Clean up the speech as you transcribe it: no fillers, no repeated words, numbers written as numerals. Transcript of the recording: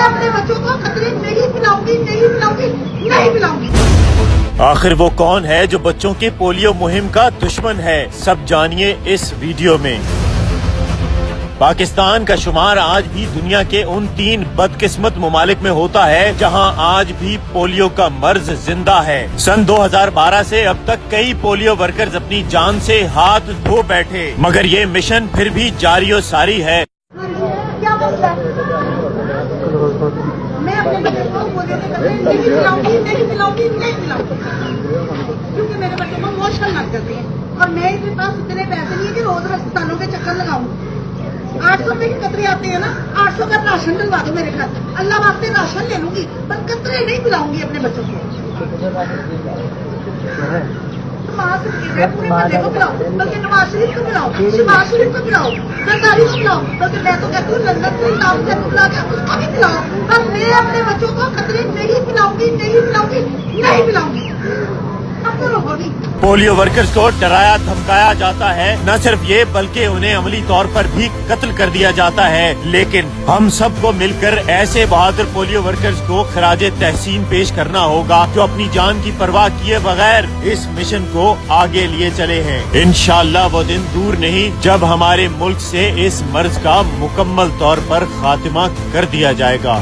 اپنے بچوں کو قطرے نہیں پلاؤں گی، نہیں پلاؤں گی، نہیں پلاؤں گی۔ آخر وہ کون ہے جو بچوں کی پولیو مہم کا دشمن ہے؟ سب جانیے اس ویڈیو میں۔ پاکستان کا شمار آج بھی دنیا کے ان 3 بدقسمت ممالک میں ہوتا ہے جہاں آج بھی پولیو کا مرض زندہ ہے۔ سن 2012 سے اب تک کئی پولیو ورکرز اپنی جان سے ہاتھ دھو بیٹھے، مگر یہ مشن پھر بھی جاری و ساری ہے۔ کیا مسئلہ ہے؟ میں اپنے بچوں کو پولیو کے قطرے نہیں پلاؤں گی، نہیں پلاؤں گی، نہیں پلاؤں گی، کیونکہ میرے بچوں کو موشن لگ جاتے ہیں اور میرے پاس اتنے پیسے نہیں ہے کہ روز ہسپتالوں کے چکر لگاؤں۔ 800 روپے کے قطرے آتے ہیں نا، 800 کا راشن ڈلوا دو میرے گھر، اللہ واسطے راشن لے لوں گی پر قطرے نہیں پلاؤں گی اپنے بچوں کو۔ پورے محلے کو پلاؤ، بلکہ نواز شریف کو پلاؤ، شہباز شریف کو پلاؤ، سرکاری کو پلاؤ، بلکہ میں تو کہتی ہوں لندن سے ٹاؤن سے پلا کے اس کو بھی پلاؤ، پر میں اپنے بچوں کو قطرے نہیں پلاؤں گی، نہیں پلاؤں گی، نہیں پلاؤں گی۔ اب تو روکو نہیں۔ پولیو ورکرز کو ڈرایا دھمکایا جاتا ہے، نہ صرف یہ بلکہ انہیں عملی طور پر بھی قتل کر دیا جاتا ہے، لیکن ہم سب کو مل کر ایسے بہادر پولیو ورکرز کو خراج تحسین پیش کرنا ہوگا جو اپنی جان کی پرواہ کیے بغیر اس مشن کو آگے لیے چلے ہیں۔ انشاءاللہ وہ دن دور نہیں جب ہمارے ملک سے اس مرض کا مکمل طور پر خاتمہ کر دیا جائے گا۔